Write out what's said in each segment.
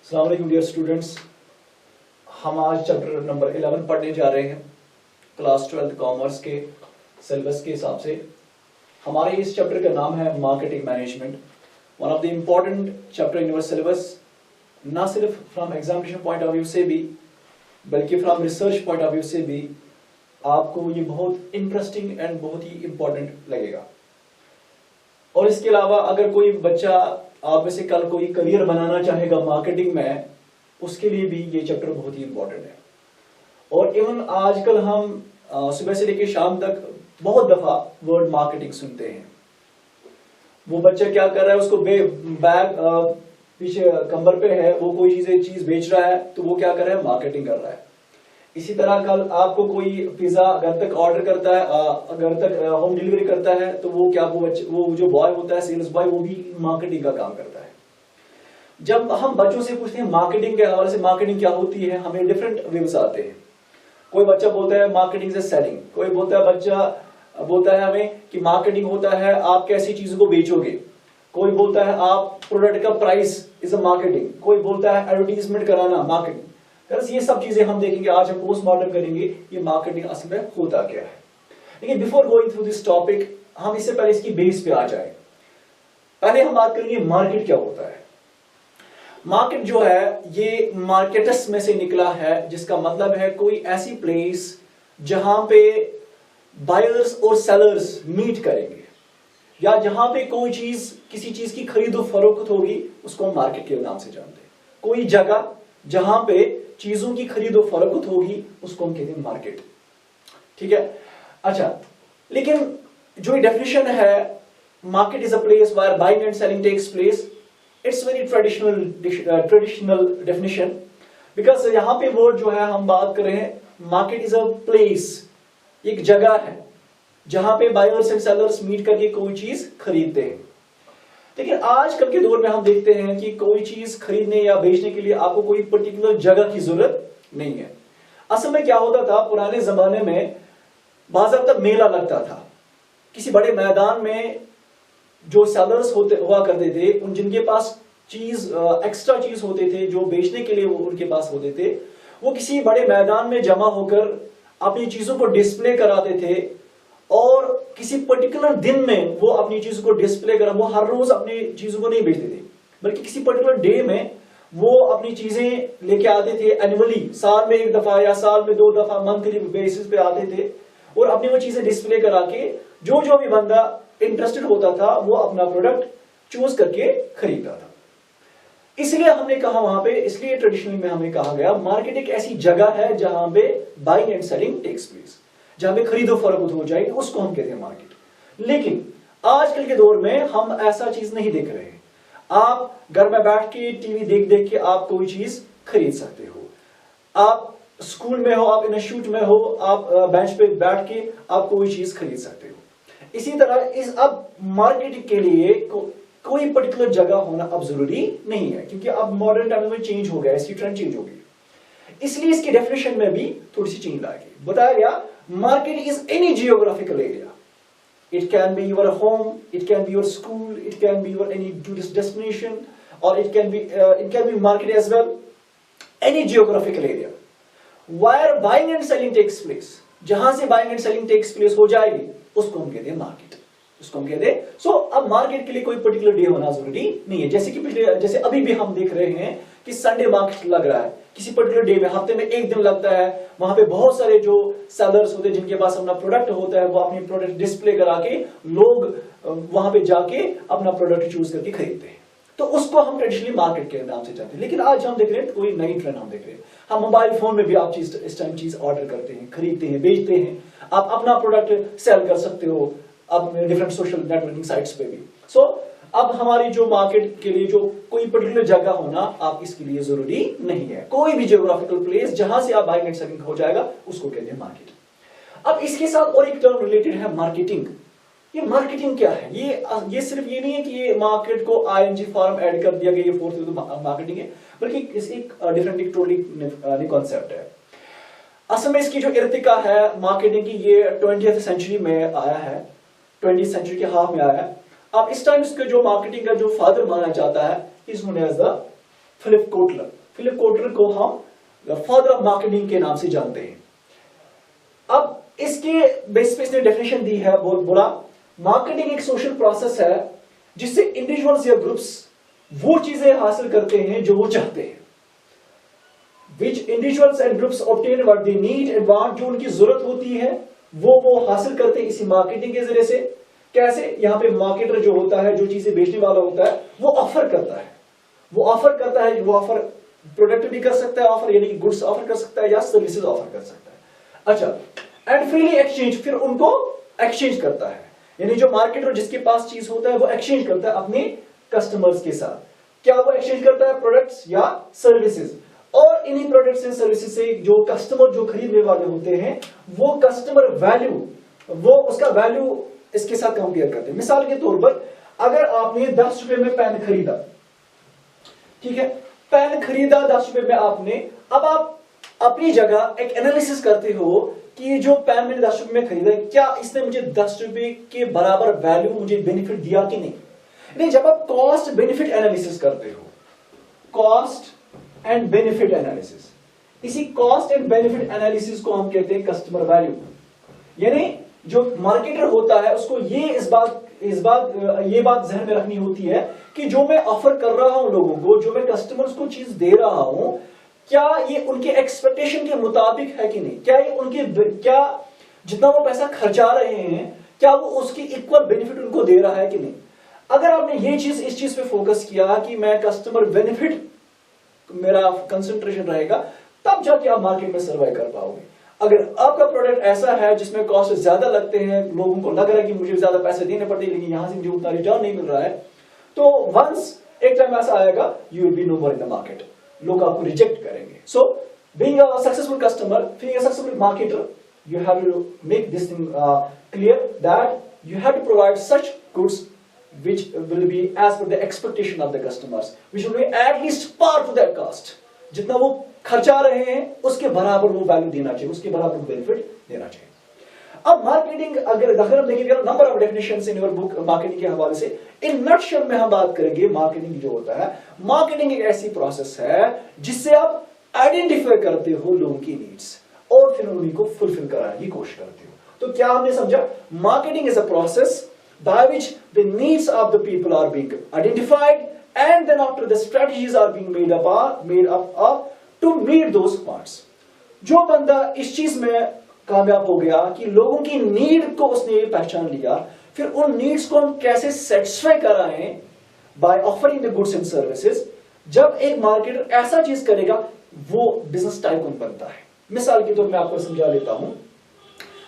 अस्सलाम वालेकुम dear students. हम आज चैप्टर नंबर 11 पढ़ने जा रहे हैं क्लास 12 कॉमर्स के सिलेबस के हिसाब से। हमारे इस चैप्टर का नाम है marketing management, one of the important chapter in your syllabus, ना सिर्फ from examination point of view से भी बल्कि from research point of view से भी आपको ये बहुत इंटरेस्टिंग एंड बहुत ही इंपॉर्टेंट लगेगा। और इसके अलावा अगर कोई बच्चा आप में से कल कोई करियर बनाना चाहेगा मार्केटिंग में, उसके लिए भी ये चैप्टर बहुत ही इंपॉर्टेंट है। और इवन आजकल हम सुबह से लेकर शाम तक बहुत दफा वर्ड मार्केटिंग सुनते हैं। वो बच्चा क्या कर रहा है, उसको बैग पीछे कंबर पे है, वो कोई चीज बेच रहा है तो वो क्या कर रहा है, मार्केटिंग कर रहा है। इसी तरह कल आपको कोई पिज्जा घर तक ऑर्डर करता है, घर तक होम डिलीवरी करता है, तो वो क्या वो जो बॉय होता है, सेल्स बॉय, वो भी मार्केटिंग का काम करता है। जब हम बच्चों से पूछते हैं मार्केटिंग के हवाले से मार्केटिंग क्या होती है, हमें डिफरेंट व्यूज आते हैं। कोई बच्चा बोलता है मार्केटिंग से सेलिंग, कोई बच्चा बोलता है हमें कि मार्केटिंग होता है आप कैसी चीजों को बेचोगे, कोई बोलता है आप प्रोडक्ट का प्राइस इज अ मार्केटिंग, कोई बोलता है एडवर्टीजमेंट कराना मार्केटिंग। ये सब चीजें हम देखेंगे, आज हम पोस्टमार्टम करेंगे ये मार्केटिंग असल में होता क्या है। लेकिन before going through this topic, हम इससे पहले इसकी बेस पे आ जाए। पहले हम बात करेंगे मार्केट क्या होता है। मार्केट जो है ये मार्केटस में से निकला है, जिसका मतलब है कोई ऐसी प्लेस जहां पे बायर्स और सेलर्स मीट करेंगे, या जहां पे कोई चीज किसी चीज की खरीदो फरोख्त होगी, उसको हम मार्केट के नाम से जानते हैं। कोई जगह जहां पे चीजों की खरीदो फरोख्त होगी, उसको हम कहते हैं मार्केट। ठीक है, अच्छा, लेकिन जो डेफिनेशन है market is a place where buying and selling takes place, it's very traditional definition, because यहां पे वर्ड जो है हम बात कर रहे हैं, मार्केट इज अ प्लेस, एक जगह है जहां पे बायर्स एंड सेलर्स मीट करके कोई चीज खरीदते हैं। लेकिन आजकल के दौर में हम देखते हैं कि कोई चीज खरीदने या बेचने के लिए आपको कोई पर्टिकुलर जगह की जरूरत नहीं है। असल में क्या होता था, पुराने जमाने में बाज़ाब्ता मेला लगता था, किसी बड़े मैदान में जो सेलर्स हुआ करते थे, उन जिनके पास चीज एक्स्ट्रा चीज होते थे जो बेचने के लिए उनके पास होते थे, वो किसी बड़े मैदान में जमा होकर अपनी चीजों को डिस्प्ले कराते थे, और किसी पर्टिकुलर दिन में वो अपनी चीजों को डिस्प्ले करा। वो हर रोज अपनी चीजों को नहीं बेचते थे, बल्कि किसी पर्टिकुलर डे में वो अपनी चीजें लेके आते थे। एनुअली, साल में एक दफा या साल में 2 दफा मंथली बेसिस पे आते थे और अपनी वो चीजें डिस्प्ले करा के जो भी बंदा इंटरेस्टेड होता था वो अपना प्रोडक्ट चूज करके खरीदता था। इसलिए हमने कहा वहां पे, इसलिए ट्रेडिशनली में हमें कहा गया मार्केट एक ऐसी जगह है जहां पे buying and selling takes place, जहां पे खरीदो फरोख्त हो जाए, उसको हम कहते हैं मार्केट। लेकिन आजकल के दौर में हम ऐसा चीज नहीं देख रहे हैं। आप घर में बैठ के टीवी देख के आप कोई चीज खरीद सकते हो, आप स्कूल में हो, आप इंस्टीट्यूट में हो, आप बेंच पे बैठ के आप कोई चीज खरीद सकते हो। इसी तरह अब मार्केटिंग के लिए कोई पर्टिकुलर जगह होना अब जरूरी नहीं है, क्योंकि अब मॉडर्न टाइम में चेंज हो गया, इसकी ट्रेंड चेंज हो गई। इसलिए इसकी डेफिनेशन में भी थोड़ी सी चेंज लाएगी। बताया गया market is any geographical area, it can be your home, it can be your school, it can be your any tourist destination, और it can be market as well, any geographical area where buying and selling takes place, जहां से buying and selling takes place हो जाएगी, उसको हम कहते हैं market, उसको हम कहते हैं। सो अब मार्केट के लिए कोई पर्टिकुलर डे होना जरूरी नहीं है। जैसे अभी भी हम देख रहे हैं कि संडे मार्केट लग रहा है, किसी पर्टिकुलर डे में, हफ्ते में एक दिन लगता है, वहां पे बहुत सारे जो सेलर्स होते हैं जिनके पास अपना प्रोडक्ट होता है, वो अपनी प्रोडक्ट डिस्प्ले करा के लोग वहां पे जाके अपना प्रोडक्ट चूज करके खरीदते हैं। तो उसको हम ट्रेडिशनली मार्केट के नाम से जानते हैं। लेकिन आज हम देख रहे हैं कोई नई ट्रेंड हम देख रहे हैं, हम मोबाइल फोन में भी आप इस टाइम चीज ऑर्डर करते हैं, खरीदते हैं, बेचते हैं, आप अपना प्रोडक्ट सेल कर सकते हो अब डिफरेंट सोशल नेटवर्किंग साइट्स पे भी। सो अब हमारी जो मार्केट के लिए जो कोई पर्टिकुलर जगह होना आप इसके लिए जरूरी नहीं है। कोई भी जियोग्राफिकल प्लेस जहां से आप बाइंग एंड सेलिंग हो जाएगा, उसको कहते हैं मार्केट। अब इसके साथ और एक टर्म रिलेटेड है मार्केटिंग। ये मार्केटिंग क्या है? ये सिर्फ ये नहीं है कि ये मार्केट को आईएनजी फॉर्म ऐड कर दिया गया, ये फोर्थ तो मार्केटिंग है, बल्कि एक डिफरेंट एक टोटली न्यू कॉन्सेप्ट है। असल में इसकी जो इर्तिका है मार्केटिंग की, ये 20th सेंचुरी में आया है, 20th सेंचुरी के हाफ में आया है। अब इस टाइम इसके जो मार्केटिंग का जो फादर माना जाता है, is known as the Philip Kotler. Philip Kotler को हम फादर ऑफ मार्केटिंग के नाम से जानते हैं। अब इसके बेस पे इसने डेफिनेशन दी है, बोला मार्केटिंग एक सोशल प्रोसेस है जिससे इंडिविजुअल्स या ग्रुप्स वो चीजें हासिल करते हैं जो वो चाहते हैं। Which individuals and groups obtain what they need and want, जो उनकी जरूरत होती है वो हासिल करते हैं इसी मार्केटिंग के जरिए से। कैसे? यहाँ पे मार्केटर जो होता है, जो चीजें बेचने वाला होता है, वो ऑफर करता है, वो ऑफर प्रोडक्ट भी कर सकता है, ऑफर यानी कि गुड्स ऑफर कर सकता है या सर्विसेज ऑफर कर सकता है। अच्छा, एंड फ्रीली एक्सचेंज, फिर उनको एक्सचेंज करता है, यानी जो मार्केटर जिसके पास चीज होता है वो एक्सचेंज करता है अपने कस्टमर्स के साथ। क्या वो एक्सचेंज करता है? प्रोडक्ट्स या सर्विसेज। और इन्हीं प्रोडक्ट्स एंड सर्विसेज से जो कस्टमर जो खरीदने वाले होते हैं वो कस्टमर वैल्यू, वो उसका वैल्यू इसके साथ कंपेयर करते हैं। मिसाल के तौर पर अगर आपने 10 रुपए में पेन खरीदा, ठीक है, पेन खरीदा 10 रुपए में आपने, अब आप अपनी जगह एक एनालिसिस करते हो कि जो पेन मैंने 10 रुपए में खरीदा, क्या इसने मुझे 10 रुपए के बराबर वैल्यू, मुझे बेनिफिट दिया कि नहीं। जब आप कॉस्ट बेनिफिट एनालिसिस करते हो, कॉस्ट एंड बेनिफिट एनालिसिस, इसी कॉस्ट एंड बेनिफिट एनालिसिस को हम कहते हैं कस्टमर वैल्यू। यानी जो मार्केटर होता है उसको ये बात जहन में रखनी होती है कि जो मैं ऑफर कर रहा हूं लोगों को, जो मैं कस्टमर्स को चीज दे रहा हूं, क्या ये उनके एक्सपेक्टेशन के मुताबिक है कि नहीं, क्या जितना वो पैसा खर्चा रहे हैं क्या वो उसकी इक्वल बेनिफिट उनको दे रहा है कि नहीं। अगर आपने इस चीज पे फोकस किया कि मैं कस्टमर बेनिफिट मेरा कंसंट्रेशन रहेगा, तब जाके आप मार्केट में सर्वाइव कर पाओगे। अगर आपका प्रोडक्ट ऐसा है जिसमें कॉस्ट ज्यादा लगते हैं, लोगों को लग रहा है कि मुझे ज्यादा पैसे देने पड़ते हैं लेकिन यहां से मुझे उतना रिटर्न नहीं मिल रहा है, तो वंस एक टाइम ऐसा आएगा, you will be no more in the market, लोग आपको रिजेक्ट करेंगे। So being a successful customer, being a successful marketer, you have to make this thing clear that you have to provide such goods which will be as per the expectation of the customers, which will be at least par to their cost. जितना वो खर्चा रहे हैं उसके बराबर वो value देना चाहिए, उसके बराबर बेनिफिट देना चाहिए। अब मार्केटिंग अगर हम देखेंगे number of definitions in your book marketing के हवाले से, इन नटशेल में हम बात करेंगे मार्केटिंग जो होता है। मार्केटिंग एक ऐसी प्रोसेस है जिससे आप आइडेंटिफाई करते हो लोगों की नीड्स और फिर उन्हीं को फुलफिल कराने की कोशिश करते हो। तो क्या हमने समझा? Marketing is a process by which the needs of the people are being identified and then after the strategies are being made up to meet those parts. जो बंदा इस चीज में कामयाब हो गया कि लोगों की नीड को उसने पहचान लिया, फिर उन नीड्स को हम कैसे सेटिस्फाई कराएं by offering the goods and services, जब एक मार्केटर ऐसा चीज करेगा वो बिजनेस टाइकून बनता है। मिसाल के तौर में आपको समझा लेता हूं,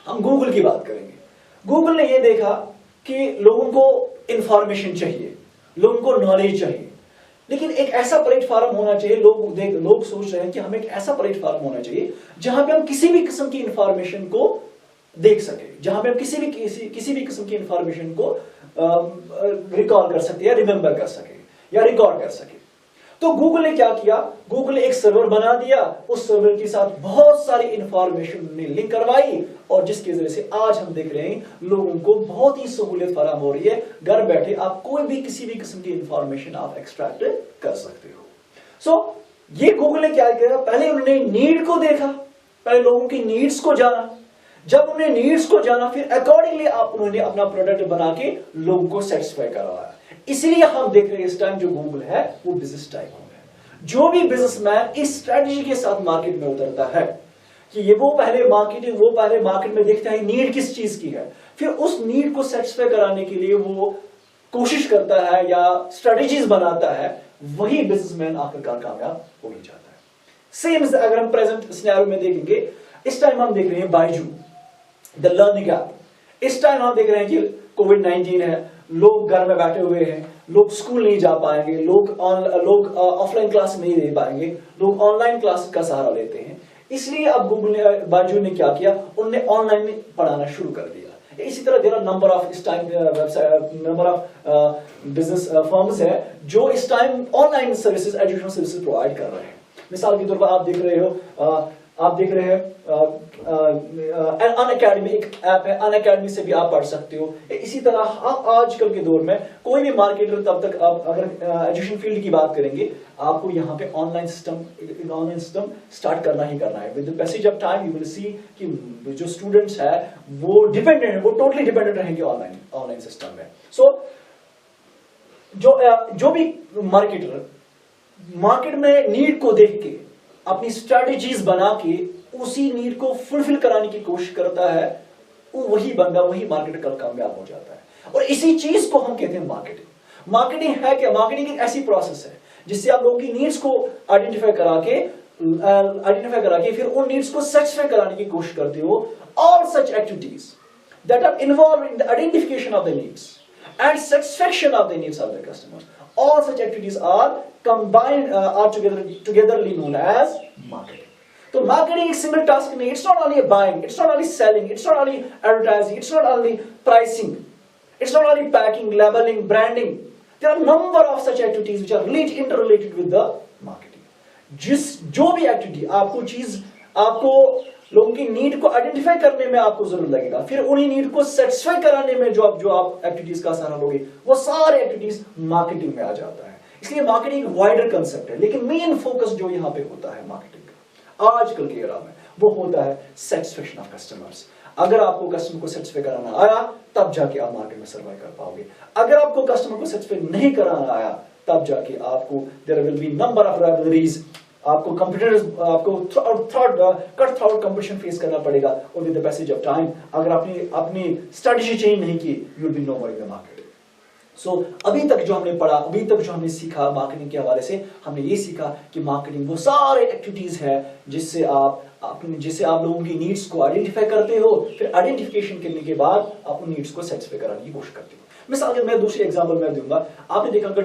हम गूगल की बात करेंगे। गूगल ने यह देखा कि लोगों को इंफॉर्मेशन चाहिए, लोगों को नॉलेज चाहिए, लेकिन एक ऐसा प्लेटफॉर्म होना चाहिए, लोग सोच रहे हैं कि हमें एक ऐसा प्लेटफॉर्म होना चाहिए जहां पे हम किसी भी किस्म की इंफॉर्मेशन को देख सके, जहां पे हम किसी भी किस्म की इंफॉर्मेशन को रिकॉल कर सके या रिमेंबर कर सके या रिकॉर्ड कर सके। तो गूगल ने क्या किया? गूगल ने एक सर्वर बना दिया, उस सर्वर के साथ बहुत सारी इंफॉर्मेशन ने लिंक करवाई और जिसकी वजह से आज हम देख रहे हैं लोगों को बहुत ही सहूलियत फराहम हो रही है। घर बैठे आप कोई भी किसी भी किस्म की इंफॉर्मेशन आप एक्सट्रैक्ट कर सकते हो। सो ये गूगल ने क्या किया? पहले उन्होंने नीड को देखा, पहले लोगों की नीड्स को जाना, जब उन्होंने नीड्स को जाना फिर अकॉर्डिंगली उन्होंने अपना प्रोडक्ट बना के लोगों को सेटिस्फाई करवाया। इसलिए हम देख रहे हैं इस टाइम जो गूगल है वो बिजनेस टाइकून है। जो भी बिजनेसमैन इस स्ट्रेटजी के साथ मार्केट में उतरता है कि ये वो पहले मार्केट में देखता है नीड किस चीज की है, फिर उस नीड को सेटिस्फाई कराने के लिए वो कोशिश करता है या स्ट्रेटजीज बनाता है, वही बिजनेसमैन आखिरकार कामयाब हो ही जाता है। सेम अगर हम प्रेजेंट सिनेरियो में देखेंगे, इस टाइम हम देख रहे हैं बायजू द लर्निंग ऐप। इस टाइम हम देख रहे हैं कि कोविड-19 है, लोग घर में बैठे हुए हैं, लोग स्कूल नहीं जा पाएंगे, लोग ऑफलाइन क्लास नहीं दे पाएंगे, लोग ऑनलाइन क्लास का सहारा लेते हैं। इसलिए अब गूगल ने, बायजू ने क्या किया? उन्होंने ऑनलाइन में पढ़ाना शुरू कर दिया। इसी तरह देयर आर नंबर ऑफ इस time number of business firms है जो इस time online services, education services provide कर रहे हैं। मिसाल के तौर पर आप देख रहे हैं अनअकैडमी एक ऐप है, अनअकैडमी से भी आप पढ़ सकते हो। इसी तरह आप आजकल के दौर में कोई भी मार्केटर, तब तक आप अगर एजुकेशन फील्ड की बात करेंगे, आपको यहाँ पे ऑनलाइन सिस्टम स्टार्ट करना ही करना है। With the passage of time you will see कि जो स्टूडेंट्स है वो टोटली डिपेंडेंट रहेंगे ऑनलाइन सिस्टम में। सो जो भी मार्केटर मार्केट में नीड को देख के अपनी स्ट्रेटेजीज बना के उसी नीड को फुलफिल कराने की कोशिश करता है, वही बंदा, वही मार्केटर कल कामयाब हो जाता है। और इसी चीज को हम कहते हैं मार्केटिंग। मार्केटिंग है क्या? मार्केटिंग एक ऐसी प्रोसेस है जिससे आप लोगों की नीड्स को आइडेंटिफाई करा के फिर उन नीड्स को सेटिस्फाई कराने की कोशिश करते हो। All such activities that are involve in the identification of the needs and satisfaction of the needs of the customers, all such activities are combined are togetherly known as marketing. So marketing is single task नहीं, it's not only buying, it's not only selling, it's not only advertising, it's not only pricing, it's not only packing, labeling, branding. There are number of such activities which are interrelated with the marketing. जो भी activity आपको लोगों की need को identify करने में आपको जरूरत लगेगा, फिर उन्हीं नीड को सेटिस्फाई कराने में जो आप एक्टिविटीज का सहारा लोगे, वो सारे एक्टिविटीज मार्केटिंग में आ जाता है। इसलिए मार्केटिंग वाइडर कंसेप्ट है, लेकिन मेन फोकस जो यहाँ पे होता है मार्केटिंग का आजकल के एरा में, वो होता है सेटिस्फेक्शन ऑफ कस्टमर्स। अगर आपको कस्टमर को सेटिस्फाई कराना आया, तब जाके आप मार्केट में सर्वाइव कर पाओगे। अगर आपको कस्टमर को सेटिस्फाई नहीं कराना आया, तब जाके आपको there will be number of rivalries, आपको कंप्यूटर्स, आपको कट थ्रॉट कंपटीशन फेस करना पड़ेगा। और with the passage of time अगर अपनी स्ट्रेटजी चेंज नहीं की, you will be no more in the market. So अभी तक जो हमने पढ़ा, अभी तक जो हमने सीखा मार्केटिंग के हवाले से, हमने ये सीखा कि मार्केटिंग वो सारे एक्टिविटीज है जिससे आप लोगों की नीड्स को आइडेंटिफाई करते हो, फिर आइडेंटिफिकेशन करने के बाद आप उन नीड्स को सेटिस्फाई कराने की कोशिश करते हो। मिसाल के मैं दूसरी एग्जांपल मैं दूंगा, आपने देखा होगा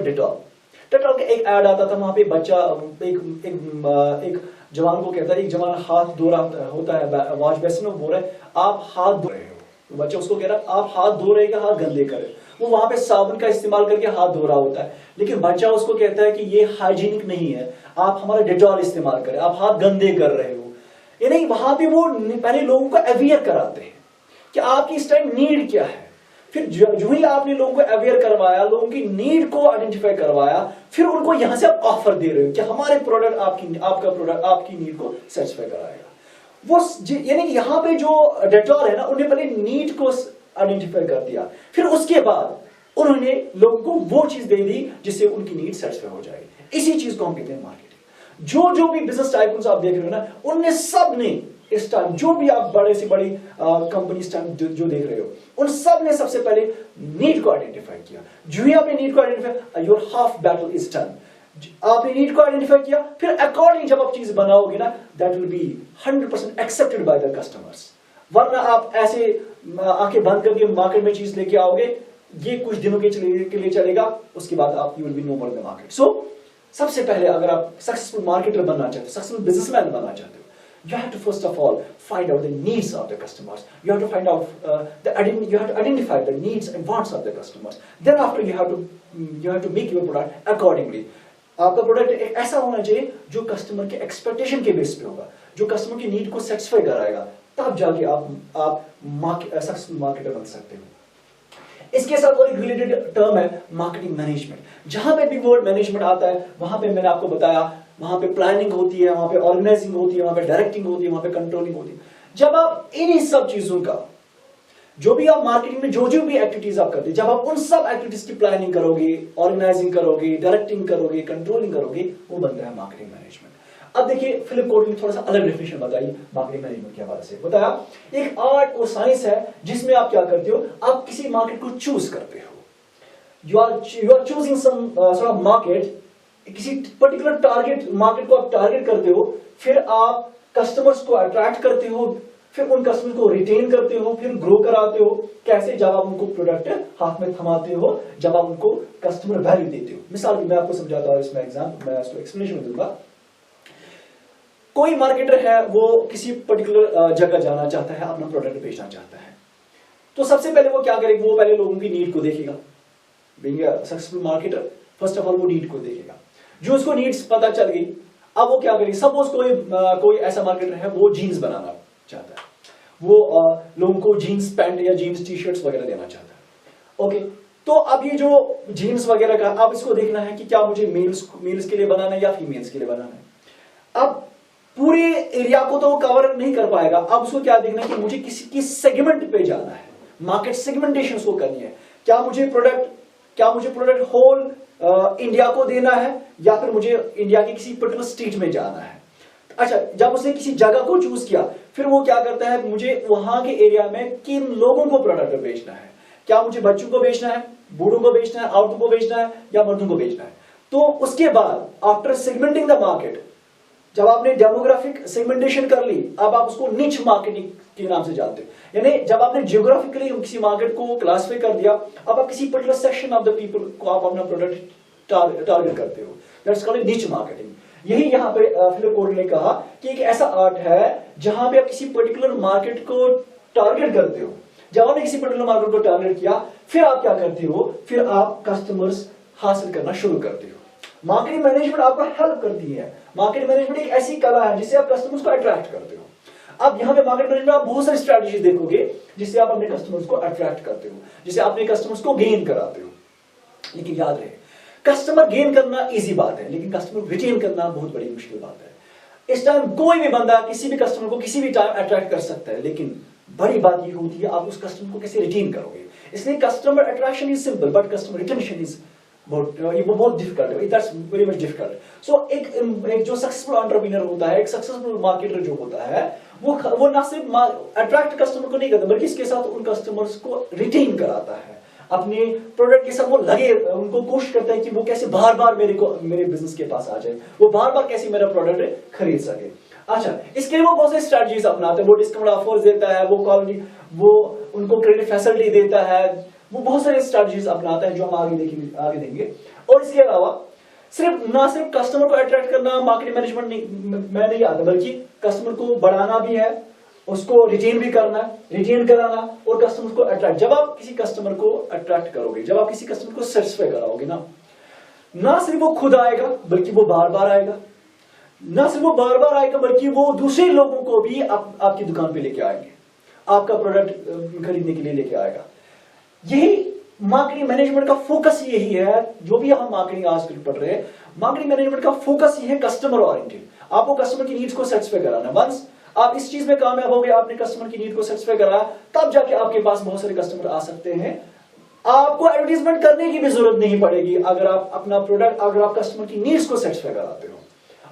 डेटॉल का एक ऐड आता था, वहां पे बच्चा एक जवान को कहता है, एक जवान हाथ धो रहा होता है वॉश बेसिन में, बोल रहा है आप हाथ धो रहे हो, तो बच्चा उसको कह रहा है आप हाथ धो रहे हैं, हाथ गंदे कर रहे हो। वो वहां पे साबुन का इस्तेमाल करके हाथ धो रहा होता है, लेकिन बच्चा उसको कहता है कि ये हाइजीनिक नहीं है, आप हमारा डेटॉल इस्तेमाल करें, आप हाथ गंदे कर रहे हो। यानी वहां पे वो पहले लोगों को अवेयर कराते हैं कि आपकी इस टाइम नीड क्या है। फिर जो ही आपने लोगों को अवेयर करवाया, लोगों की नीड को आइडेंटिफाई करवाया, फिर उनको यहां से आप ऑफर दे रहे हो कि हमारे प्रोडक्ट आपका प्रोडक्ट आपकी नीड को सेटिस्फाई कराएगा। वो यानी यहां पे जो डेटॉल है ना, उन्हें पहले नीड को आइडेंटिफाई कर दिया, फिर उसके बाद उन्होंने लोगों को वो चीज दे दी जिससे उनकी नीड सेटिस्फाई हो जाएगी। इसी चीज को हम कहते हैं मार्केटिंग। जो भी बिजनेस टाइकून्स आप देख रहे हो ना, उनने सब ने इस टाइम, जो भी आप बड़े से बड़ी कंपनी जो देख रहे हो, उन सब ने सबसे पहले नीड को आइडेंटिफाई किया। जो ही आपने नीड को identify, your half battle is done. आपने नीड को आइडेंटिफाई किया, फिर अकॉर्डिंग जब आप चीज बनाओगे ना, that will be 100% accepted by the customers. वरना आप ऐसे आंखें बंद करके मार्केट में चीज लेके आओगे, ये कुछ दिनों के लिए चलेगा, उसके बाद आप you will be no more in the market. So सबसे पहले अगर आप सक्सेसफुल मार्केटर बनना चाहते हो, सक्सेसफुल बिजनेसमैन बनना चाहते हो, you have to first of all find out the needs of the customers. You have to find out you have to identify the needs and wants of the customers. Then after you have to make your product accordingly. आपका product एक ऐसा होना चाहिए जो customer के expectation के base पे होगा, जो कस्टमर की नीड को सेटिस्फाई कराएगा, तब जाके आप सक्सेसफुल मार्केटर बन सकते हो। इसके साथ और एक रिलेटेड टर्म है मार्केटिंग मैनेजमेंट। जहां पे भी वर्ड मैनेजमेंट आता है, वहां पे मैंने आपको बताया, वहां पे प्लानिंग होती है, वहां पे ऑर्गेनाइजिंग होती है, वहां पे डायरेक्टिंग होती है, वहां पे कंट्रोलिंग होती है। जब आप इन्हीं सब चीजों का, जो भी आप मार्केटिंग में जो भी एक्टिविटीज आप करते हैं, जब आप उन सब एक्टिविटीज की प्लानिंग करोगे, ऑर्गेनाइजिंग करोगे, डायरेक्टिंग करोगे, कंट्रोलिंग करोगे, वो बनता है मार्केटिंग मैनेजमेंट। अब देखिए फिलिप कोर्ट ने थोड़ा सा अलग डेफिनेशन बताई मार्केटिंग मैनेजमेंट के हवाले से। बताया एक आर्ट और साइंस है जिसमें आप क्या करते हो, आप किसी मार्केट को चूज करते हो। You are choosing some sort of market, किसी पर्टिकुलर टारगेट मार्केट को आप टारगेट करते हो, फिर आप कस्टमर्स को अट्रैक्ट करते हो, फिर उन कस्टमर्स को रिटेन करते हो, फिर ग्रो कराते हो। कैसे? जब आप उनको प्रोडक्ट हाथ में थमाते हो, जब आप उनको कस्टमर वैल्यू देते हो। मिसाल मैं आपको समझाता हूं, इसमें एग्जांपल मैं इसको एक्सप्लेनेशन दूंगा। कोई मार्केटर है, वो किसी पर्टिकुलर जगह जाना चाहता है, अपना प्रोडक्ट बेचना चाहता है, तो सबसे पहले वो क्या करेगा, वो पहले लोगों की नीड को देखेगा। Being a successful marketer, first of all वो नीड को देखेगा। जो उसको नीड्स पता चल गई, अब वो क्या करेगी, सपोज कोई ऐसा मार्केटर है, वो जीन्स बनाना चाहता है, वो लोगों को जीन्स पैंट या जीन्स टी शर्ट्स वगैरह देना चाहता है। ओके, तो अब ये जो जीन्स वगैरह का अब इसको देखना है कि क्या मुझे मेल्स के लिए बनाना है या फीमेल्स के लिए बनाना है। अब पूरे एरिया को तो वो कवर नहीं कर पाएगा, अब उसको क्या देखना है कि मुझे किसी सेगमेंट पे जाना है, मार्केट सेगमेंटेशन उसको करनी है। क्या मुझे प्रोडक्ट होल इंडिया को देना है या फिर मुझे इंडिया के किसी पर्टिकुलर स्टेट में जाना है। अच्छा, जब उसने किसी जगह को चूज किया, फिर वो क्या करता है, मुझे वहां के एरिया में किन लोगों को प्रोडक्ट बेचना है। क्या मुझे बच्चों को बेचना है, बूढ़ों को बेचना है, औरतों को बेचना है या मर्दों को बेचना है। तो उसके बाद आफ्टर सेगमेंटिंग द मार्केट, जब आपने डेमोग्राफिक सेगमेंटेशन कर ली, अब आप उसको निच मार्केटिंग के नाम से जानते हो। यानी जब आपने जियोग्राफिकली किसी मार्केट को क्लासिफाई कर दिया, अब आप किसी particular section of the people को आप अपना प्रोडक्ट टारगेट करते हो। दैट्स कॉल्ड निच मार्केटिंग। यही यहाँ पे फिलिप कोटले ने कहा कि एक ऐसा आर्ट है जहां पे आप किसी पर्टिकुलर मार्केट को टारगेट करते हो। जब आपने किसी पर्टिकुलर मार्केट को टारगेट किया, फिर आप क्या करते हो, फिर आप कस्टमर्स हासिल करना शुरू करते हो। मार्केटिंग मैनेजमेंट आपको हेल्प करती है। मार्केट मैनेजमेंट एक ऐसी कला है जिससे आप कस्टमर्स को अट्रैक्ट करते हो। अब यहाँ पे मार्केट मैनेजमेंट आप बहुत सारी स्ट्रैटेजी देखोगे जिससे आप अपने कस्टमर्स को अट्रैक्ट करते हो, जिससे अपने कस्टमर्स को गेन कराते हो। लेकिन याद रहे, कस्टमर गेन करना इजी बात है, लेकिन कस्टमर रिटेन करना बहुत बड़ी मुश्किल बात है। इस टाइम कोई भी बंदा किसी भी कस्टमर को किसी भी टाइम अट्रैक्ट कर सकता है, लेकिन बड़ी बात ये होती है आप उस कस्टमर को कैसे रिटेन करोगे। इसलिए customer attraction is simple, but customer retention is बहुत डिफिकल्ट है। That's very much difficult. So एक जो सक्सेसफुल एंटरप्रेन्योर होता है, एक सक्सेसफुल मार्केटर जो होता है, वो ना सिर्फ अट्रैक्ट कस्टमर को नहीं करता, बल्कि इसके साथ उन कस्टमर्स को रिटेन कराता है। अपने प्रोडक्ट के साथ वो लगे, उनको कोशिश करता है कि वो कैसे बार बार मेरे बिजनेस के पास आ जाए, वो बार बार कैसे मेरा प्रोडक्ट खरीद सके। अच्छा, इसके लिए वो बहुत सारी स्ट्रेटजीज अपनाते हैं। वो डिस्काउंट ऑफर्स देता है, वो उनको क्रेडिट फैसिलिटी देता है, वो बहुत सारे स्ट्रेटजीज अपनाता है जो हम आगे देंगे। और इसके अलावा ना सिर्फ कस्टमर को अट्रैक्ट करना मार्केटिंग मैनेजमेंट में नहीं आता, बल्कि कस्टमर को बढ़ाना भी है, उसको रिटेन भी करना, रिटेन कराना और कस्टमर को अट्रैक्ट। जब आप किसी कस्टमर को अट्रैक्ट करोगे, जब आप किसी कस्टमर को सेटिस्फाई कराओगे ना सिर्फ वो खुद आएगा, बल्कि वो बार बार आएगा। ना सिर्फ वो बार बार आएगा, बल्कि वो दूसरे लोगों को भी आपकी दुकान पे लेके आएंगे, आपका प्रोडक्ट खरीदने के लिए लेके आएगा। यही मार्केटिंग मैनेजमेंट का फोकस यही है। जो भी हम मार्केटिंग आजकल पढ़ रहे हैं, मार्केटिंग मैनेजमेंट का फोकस ये है कस्टमर ओरिएंटेड। आपको कस्टमर की नीड्स को सेटिस्फाई कराना। वंस आप इस चीज में कामयाब हो गए, आपने कस्टमर की नीड को सेटिस्फाई करा, तब जाके आपके पास बहुत सारे कस्टमर आ सकते हैं। आपको एडवर्टाइजमेंट करने की भी जरूरत नहीं पड़ेगी। अगर आप अपना प्रोडक्ट, अगर आप कस्टमर की नीड्स को सेटिस्फाई कराते हो,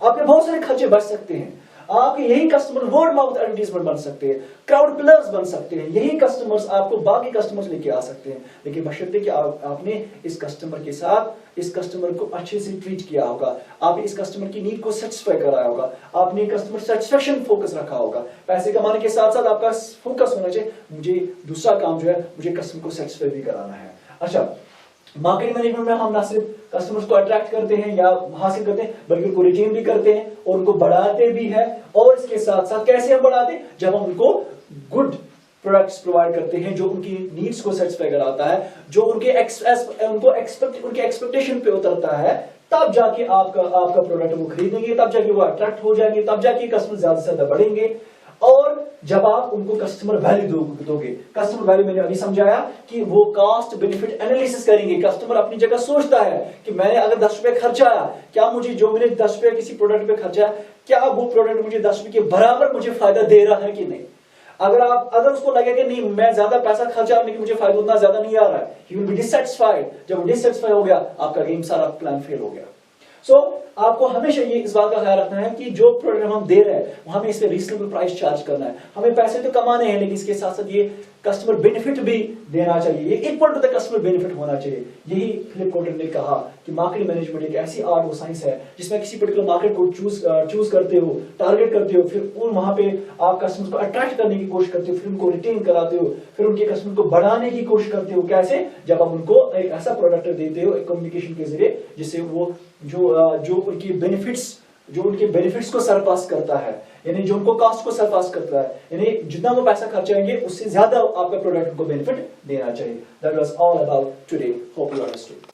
आपके बहुत सारे खर्चे बच सकते हैं। आपके यही कस्टमर वर्ड माउथ एडवर्टाइजमेंट बन सकते हैं, क्राउड पिलर्स बन सकते हैं। यही कस्टमर्स आपको बाकी कस्टमर्स लेके आ सकते हैं, लेकिन बशर्ते कि आपने इस कस्टमर के साथ इस कस्टमर को अच्छे से ट्रीट किया होगा, आपने इस कस्टमर की नीड को सेटिस्फाई कराया होगा, आपने कस्टमर सेटिस्फेक्शन फोकस रखा होगा। पैसे कमाने के साथ साथ आपका फोकस होना चाहिए, मुझे दूसरा काम जो है, मुझे कस्टमर को सेटिस्फाई भी कराना है। अच्छा, मार्केटिंग मैनेजमेंट में हम ना सिर्फ कस्टमर्स को अट्रैक्ट करते हैं या हासिल करते हैं, बल्कि उनको रिटेन भी करते हैं और उनको बढ़ाते भी हैं। और इसके साथ साथ कैसे हम बढ़ाते हैं, जब हम उनको गुड प्रोडक्ट्स प्रोवाइड करते हैं जो उनकी नीड्स को सेटिस्फाई कराता है, जो उनके एक्सपेक्टेशन पे उतरता है, तब जाके आपका प्रोडक्ट वो खरीदेंगे, तब जाके वो अट्रैक्ट हो जाएंगे, तब जाके कस्टमर ज्यादा से ज्यादा बढ़ेंगे। और जब आप उनको कस्टमर वैल्यू दोगे, कस्टमर वैल्यू मैंने अभी समझाया कि वो कॉस्ट बेनिफिट एनालिसिस करेंगे। कस्टमर अपनी जगह सोचता है कि मैंने अगर 10 रुपए खर्चा आया, क्या मुझे जो मैंने 10 रुपए किसी प्रोडक्ट पे खर्चा, क्या वो प्रोडक्ट मुझे 10 रुपए के बराबर मुझे फायदा दे रहा है कि नहीं। अगर उसको लगे कि नहीं, मैं ज्यादा पैसा खर्चा लेकिन मुझे फायदा उतना ज्यादा नहीं आ रहा है, ही विल बी डिससैटिस्फाइड। जब वो डिससैटिस्फाई हो गया, आपका गेम सारा प्लान फेल हो गया। सो आपको हमेशा ये इस बात का ख्याल रखना है कि जो प्रोडक्ट हम दे रहे हैं हमें इस पे रीजनेबल प्राइस चार्ज करना है। हमें पैसे तो कमाने हैं, लेकिन इसके साथ साथ ये कस्टमर बेनिफिट भी देना चाहिए, ये equal to the customer benefit होना चाहिए। यही फिलिप कोटले ने कहा कि मार्केटिंग मैनेजमेंट एक ऐसी आर्ट और साइंस है जिसमें किसी पर्टिकुलर मार्केट को चूज करते हो, टारगेट करते हो, फिर वहां पे आप कस्टमर को अट्रैक्ट करने की कोशिश करते हो, फिर उनको रिटेन कराते हो, फिर उनके कस्टमर को बढ़ाने की कोशिश करते हो। कैसे? जब आप उनको एक ऐसा प्रोडक्ट देते हो एक कम्युनिकेशन के जरिए जिससे वो जो उनके बेनिफिट्स को सरपास करता है, यानी जो उनको कॉस्ट को सरपास करता है, यानी जितना वो पैसा खर्चाएंगे उससे ज्यादा आपका प्रोडक्ट को बेनिफिट देना चाहिए। That was all about today, hope you understood.